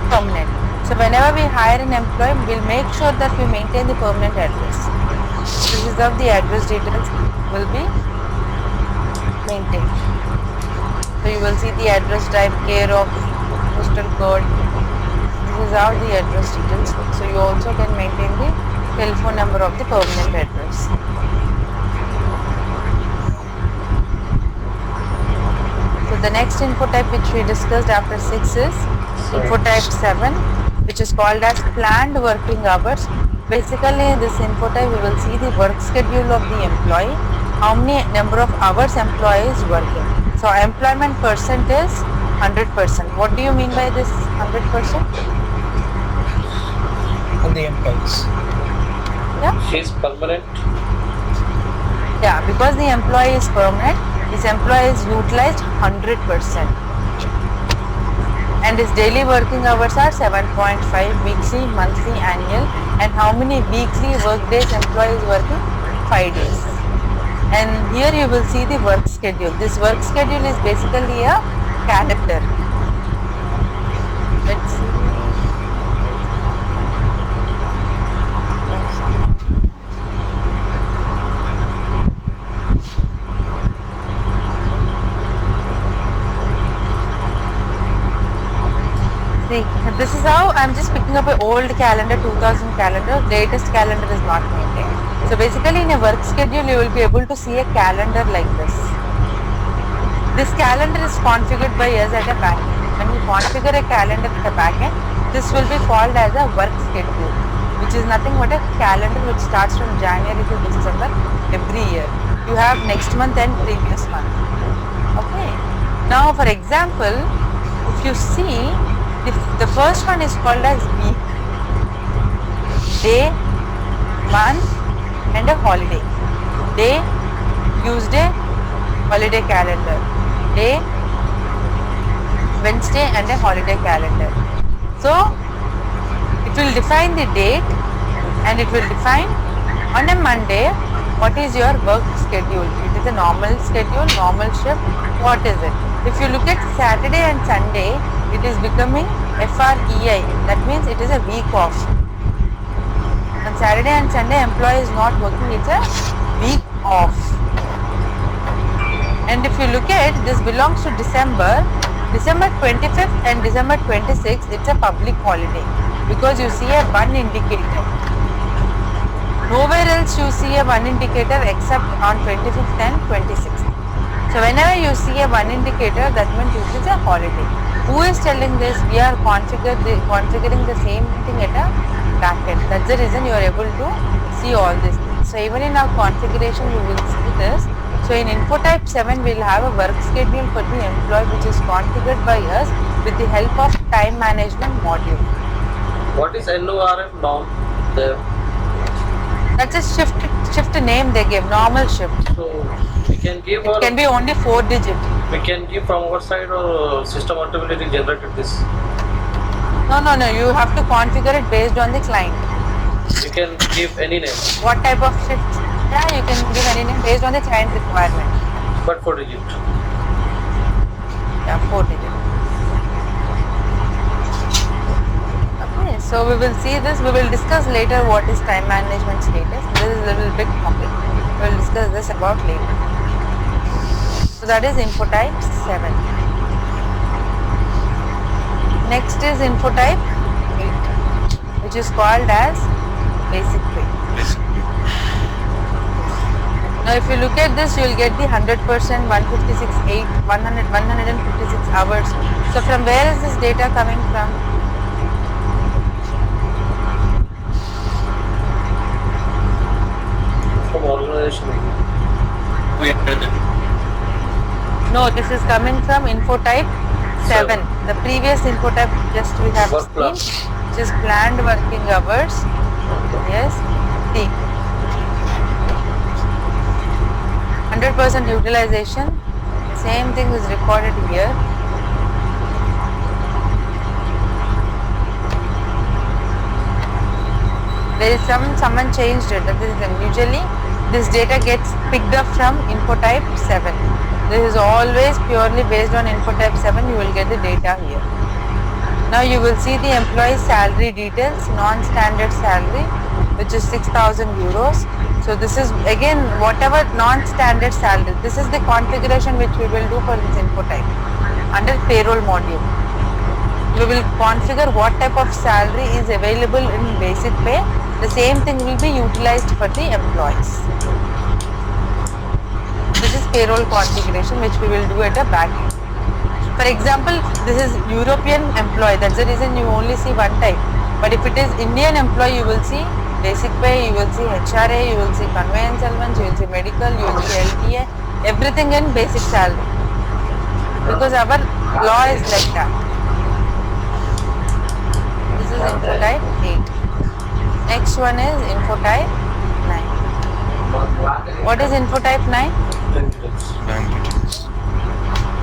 Permanent. So whenever we hire an employee, we'll make sure that we maintain the permanent address. This is how the address details will be maintained. So you will see the address type, care of, postal code. This is how the address details work. So you also can maintain the telephone number of the permanent address. So the next info type which we discussed after 6 is info type 7, which is called as planned working hours. Basically in this info type we will see the work schedule of the employee, how many number of hours employee is working. So employment percent is 100%. What do you mean by this 100%? On the employees. Yeah? She's permanent. Yeah, because the employee is permanent, his employee is utilized 100%. And his daily working hours are 7.5 weekly, monthly, annual. And how many weekly work days employee is working? 5 days. And here you will see the work schedule. This work schedule is basically a calendar. Let's see. See, this is how I'm just picking up an old calendar, 2000 calendar. Latest calendar is not maintained. So basically in a work schedule you will be able to see a calendar like this. This calendar is configured by us at a backend. When you configure a calendar at a backend, this will be called as a work schedule, which is nothing but a calendar which starts from January to December every year. You have next month and previous month. Okay. Now for example, if you see, the first one is called as week. day, month and a holiday. Day, Tuesday, holiday calendar. Day, Wednesday and a holiday calendar. So it will define the date and it will define on a Monday what is your work schedule. It is a normal schedule, normal shift. What is it? If you look at Saturday and Sunday, it is becoming FREI. That means it is a week off. On Saturday and Sunday, employee is not working. It's a week off. And if you look at this belongs to December 25th and December 26th, it's a public holiday because you see a one indicator. Nowhere else you see a one indicator except on 25th and 26th. So whenever you see a one indicator, that means it is a holiday. Who is telling this? We are configuring the same thing at a backend. That's the reason you are able to see all these things. So even in our configuration, you will see this. So in info type 7, we will have a work schedule for the employee which is configured by us with the help of time management module. What is NORM norm there? That's a shift name they give, normal shift. So we can give It can be only 4 digit. we can give from our side or system automatically generated this. No, you have to configure it based on the client. You can give any name, What type of shift? Yeah, you can give any name based on the client requirement. but 4 digit. Yeah, 4 digit. Okay, so we will see this. We will discuss later what is time management status. This is a little bit complex. We will discuss this about later. So that is info type 7. Next is info type 8, which is called as basic pay. Basically. Now if you look at this, you will get the 100%, 156, 156 hours. So from where is this data coming from? From organization. We enter them. No, this is coming from info type 7. The previous info type just we have Work seen, plan. which is planned working hours. Yes, see. 100% utilization. Same thing is recorded here. There is someone changed it. That is usually this data gets picked up from info type 7. This is always purely based on info type 7. You will get the data here. Now you will see the employee salary details, non-standard salary, which is 6,000 euros. So this is again whatever non-standard salary. This is the configuration which we will do for this info type under payroll module. We will configure what type of salary is available in basic pay. The same thing will be utilized for the employees. This is payroll configuration which we will do at a back end. For example, this is European employee. That's the reason you only see one type. But if it is Indian employee, you will see basic pay, you will see HRA, you will see conveyance allowance, you will see medical, you will see LTA, everything in basic salary. Because our law is like that. This is info type 8. Next one is info type 9. What is info type 9? Bank details.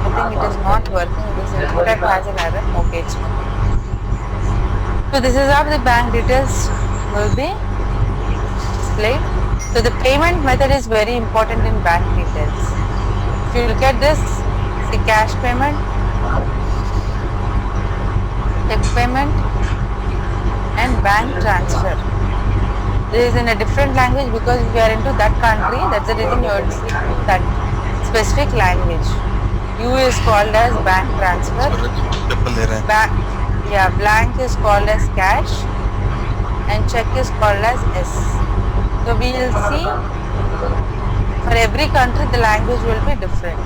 I think it is not working. This info type has an error. Okay, it's fine. So this is how the bank details will be displayed. So the payment method is very important in bank details. If you look at this, see cash payment, check payment and bank transfer. This is in a different language because if you are into that country, that's the reason you are see that specific language. U is called as bank transfer. Blank is called as cash and check is called as S. So we will see for every country the language will be different.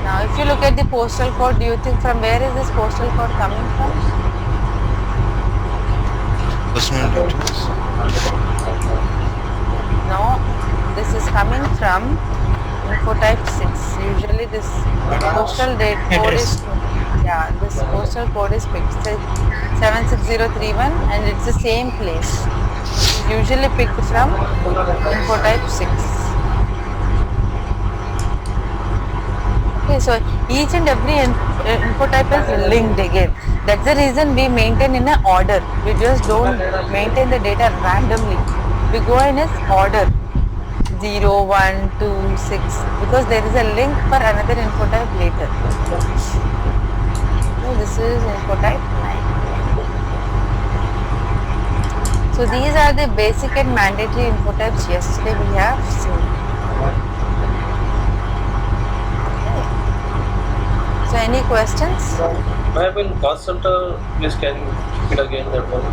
Now if you look at the postal code, do you think from where is this postal code coming from? Personal details. No, this is coming from info type 6. Usually this postal date code is Yeah, this postal code is picked 76031 and it's the same place. It's usually picked from info type 6. Okay, so each and every info type is linked again. That's the reason we maintain in an order. We just don't maintain the data randomly. We go in its order 0, 1, 2, 6 because there is a link for another info type later. So this is info type 9. So these are the basic and mandatory info types yesterday we have seen. So any questions? I have been cost center, please can you repeat again that one?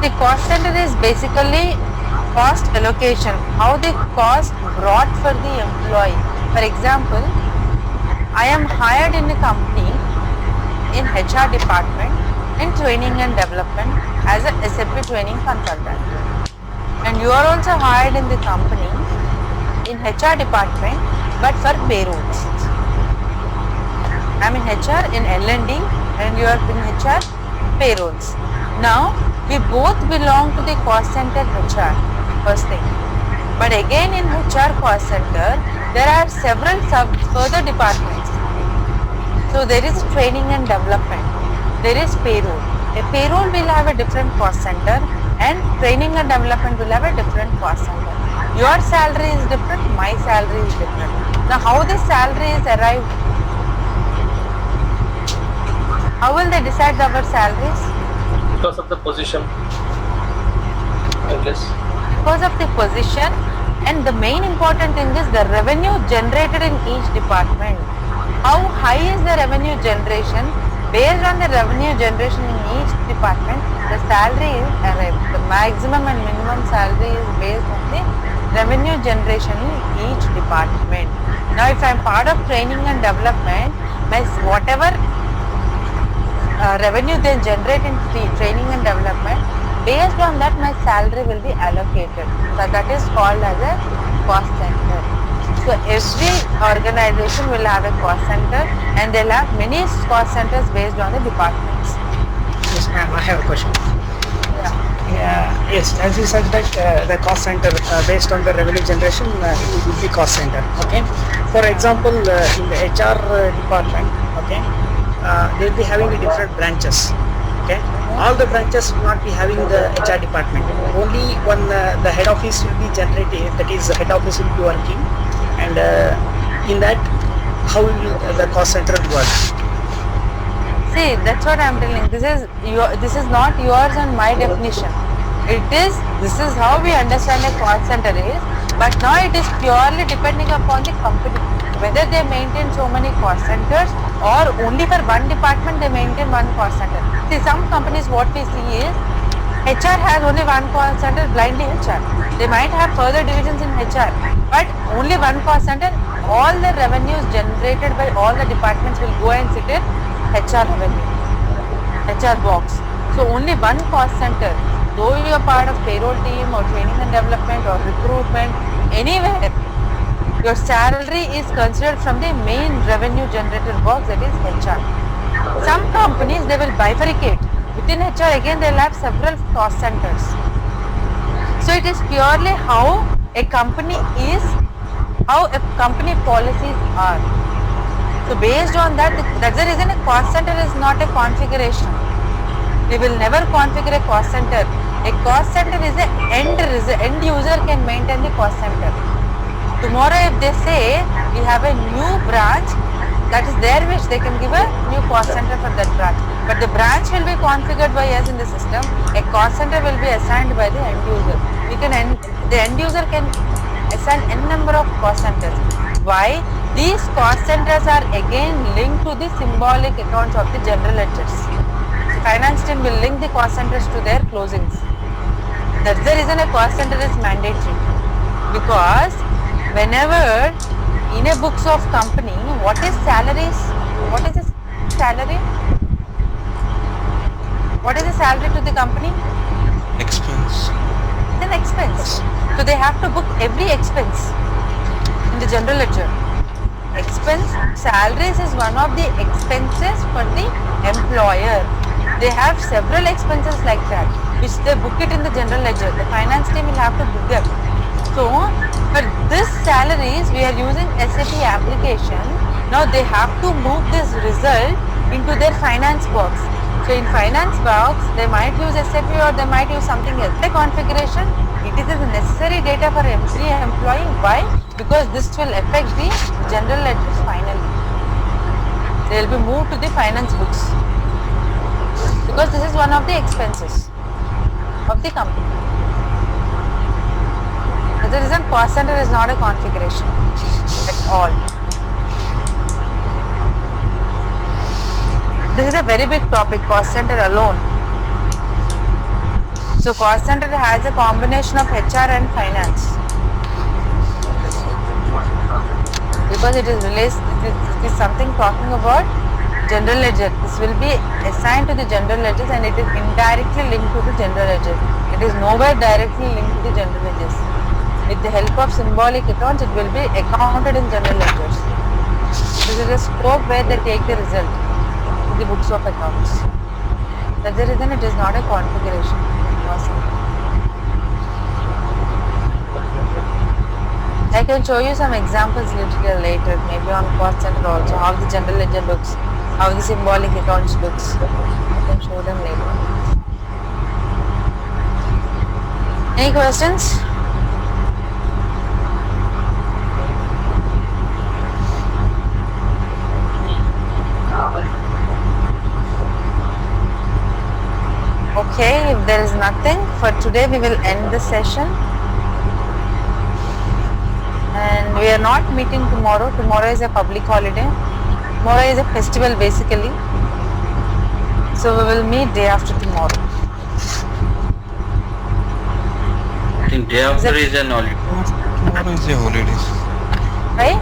The cost center is basically cost allocation, how the cost brought for the employee. For example, I am hired in a company in HR department in training and development as a SAP training consultant. And you are also hired in the company in HR department but for payrolls. I am in HR in L&D and you are in HR payrolls. Now we both belong to the cost center HR, first thing. But again in HR cost center there are several further departments. So there is training and development, there is payroll. A payroll will have a different cost center and training and development will have a different cost center. Your salary is different, my salary is different. Now how this salary is arrived? How will they decide our salaries? Because of the position, I guess. Because of the position, and the main important thing is the revenue generated in each department. How high is the revenue generation? Based on the revenue generation in each department, the salary is arrived. The maximum and minimum salary is based on the revenue generation in each department. Now if I am part of training and development, my whatever revenue they generate in training and development, based on that my salary will be allocated. So that is called as a cost center. So every organization will have a cost center and they'll have many cost centers based on the departments. Yes, ma'am, I have a question. Yes, as you said that the cost center based on the revenue generation it will be cost center. Okay. For example, in the HR department, okay, they will be having the different branches. Okay. All the branches will not be having the HR department. Only one the head office will be generated. That is, the head office will be working, and in that, how will the cost center work? See, that's what I am telling. This is not yours and my definition. This is how we understand a cost center is, but now it is purely depending upon the company, whether they maintain so many cost centers or only for one department they maintain one cost center. See, some companies what we see is HR has only one cost center, blindly HR. They might have further divisions in HR, but only one cost center. All the revenues generated by all the departments will go and sit in HR revenue, HR box. So only one cost center. Though you are part of payroll team or training and development or recruitment, anywhere, your salary is considered from the main revenue generator box, that is HR. Some companies they will bifurcate. Within HR again they will have several cost centers. So it is purely how a company is, how a company policies are. So based on that, that's the reason a cost center is not a configuration. We will never configure a cost center. A cost center is an end user can maintain the cost center. Tomorrow if they say we have a new branch, that is their wish, they can give a new cost center for that branch. But the branch will be configured by us in the system. A cost center will be assigned by the end user. The end user can assign n number of cost centers. Why? These cost centers are again linked to the symbolic accounts of the general ledgers. The finance team will link the cost centers to their closings. That's the reason a cost center is mandatory. Because whenever in a books of company, what is salaries? What is the salary? What is the salary to the company? Expense. It's an expense. So they have to book every expense in the general ledger. expense. Salaries is one of the expenses for the employer. They have several expenses like that, which they book it in the general ledger. The finance team will have to book them. So, for this salaries, we are using SAP application. Now they have to move this result into their finance box. So in finance box, they might use SAP or they might use something else. The configuration, it is the necessary data for every employee. Why? Because this will affect the general ledgers finally. They will be moved to the finance books. Because this is one of the expenses of the company. As a reason, cost center is not a configuration at all. This is a very big topic, cost center alone. So cost center has a combination of HR and finance. Because it is related, it is something talking about general ledger. This will be assigned to the general ledgers and it is indirectly linked to the general ledger. It is nowhere directly linked to the general ledgers. With the help of symbolic accounts, it will be accounted in general ledgers. This is a scope where they take the result to the books of accounts. That's the reason it is not a configuration. I can show you some examples little later, maybe on cost center also, how the general ledger looks, how the symbolic accounts looks. I can show them later. Any questions? Okay, if there is nothing, for today we will end the session. And we are not meeting tomorrow. Tomorrow is a public holiday. Tomorrow is a festival basically. So we will meet day after tomorrow. I think day after is an holiday. Tomorrow is the holidays. Right?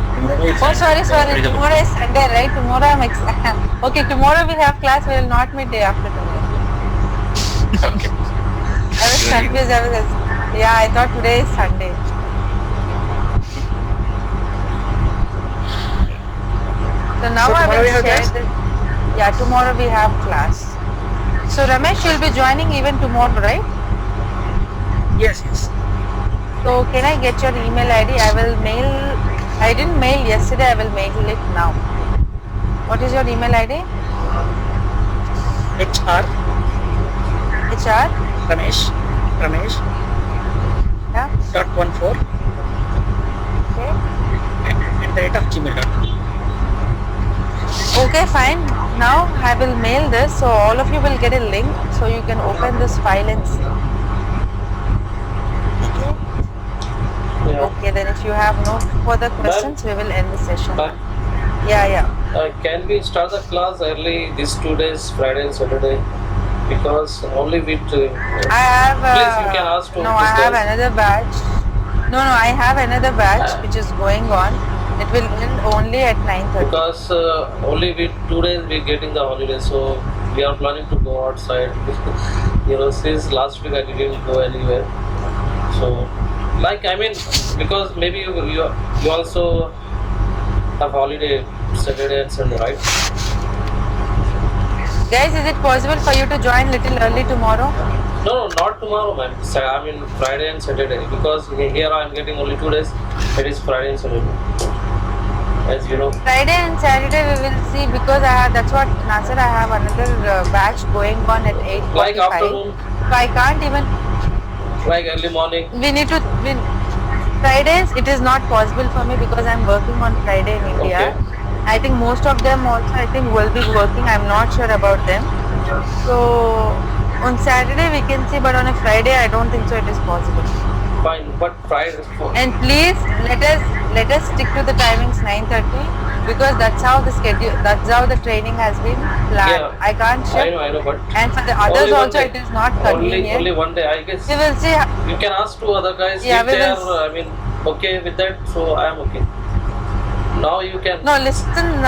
Oh, sorry. Tomorrow is Sunday, right? Tomorrow I'm okay, tomorrow we have class. We will not meet day after tomorrow. Okay. I was confused. I thought today is Sunday. So now I will share this. Yeah, tomorrow we have class. So Ramesh, you'll be joining even tomorrow, right? Yes. So can I get your email ID? I didn't mail yesterday, I will mail it now. What is your email ID? HR Ramesh Yeah. .14 Okay. at the rate of gmail.com. Okay, fine. Now I will mail this, so all of you will get a link so you can open this file and see. Yeah. Okay, then if you have no further questions, we will end the session. Bye. Yeah. Can we start the class early these 2 days, Friday and Saturday? Because only with I have please you can ask to no, I have another batch. No, I have another batch which is going on. It will end only at 9:30. because only with 2 days we getting the holiday, so we are planning to go outside. Since last week I didn't go anywhere. So, because maybe you also have holiday Saturday and Sunday, right? Guys, is it possible for you to join little early tomorrow? No, not tomorrow, ma'am. Friday and Saturday, because here I am getting only 2 days. It is Friday and Saturday, as you know. Friday and Saturday we will see, because that's what Nasser, I have another batch going on at 8:45. Like afternoon, So I can't even. like early morning. We need to. Fridays it is not possible for me because I'm working on Friday in India. Okay. I think most of them also will be working. I'm not sure about them. So on Saturday we can see, but on a Friday I don't think so it is possible. Fine, but Friday. And please let us stick to the timings 9:30, because that's how the schedule, that's how the training has been planned. Yeah, I can't I shift. know, but And for the others only one also day. it is not convenient. Only one day, I guess. We will see. You can ask to other guys Yeah, if we they will are, okay with that. So I am okay. Now you can. No, listen,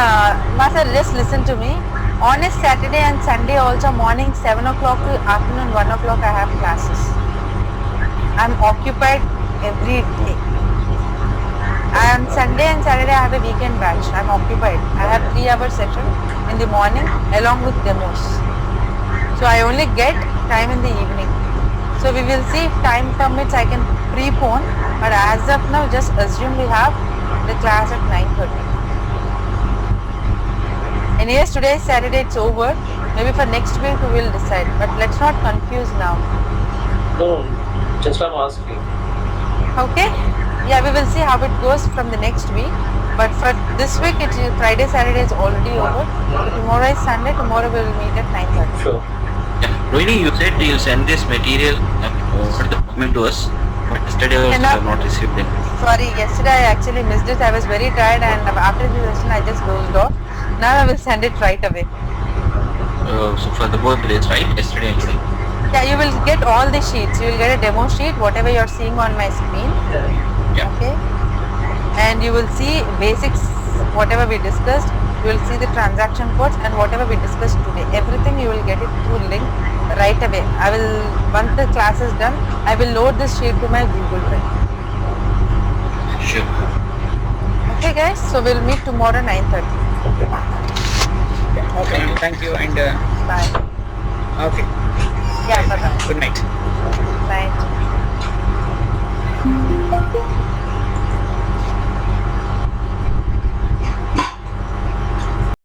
Master, just listen to me. On a Saturday and Sunday also, morning 7 o'clock to afternoon 1 o'clock I have classes. I'm occupied every day. On Sunday and Saturday I have a weekend batch. I'm occupied. I have 3-hour session in the morning along with demos. So I only get time in the evening. So we will see if time permits I can prepone, but as of now just assume we have the class at 9:30. Anyways, today is Saturday, it's over. Maybe for next week we will decide, but let's not confuse now. No, just I'm asking. Okay? Yeah, we will see how it goes from the next week. But for this week, it is Friday, Saturday is already over. So tomorrow is Sunday. Tomorrow we will meet at 9:30. Sure. Yeah. Rohini, you said you'll send this material over the document to us, but yesterday also I Cannot- have not received it. Sorry, yesterday I actually missed it. I was very tired and after the session I just dozed off. Now I will send it right away. So for the both days, right? Yesterday and today. Yeah, you will get all the sheets. You will get a demo sheet, whatever you're seeing on my screen. Yeah. Okay? And you will see basics, whatever we discussed. You will see the transaction codes and whatever we discussed today. Everything you will get it through link right away. I will, once the class is done, I will load this sheet to my Google Drive. Sure. Okay guys, so we'll meet tomorrow 9:30. Okay, thank you and Bye. okay, Yeah, bye-bye. good night. Night.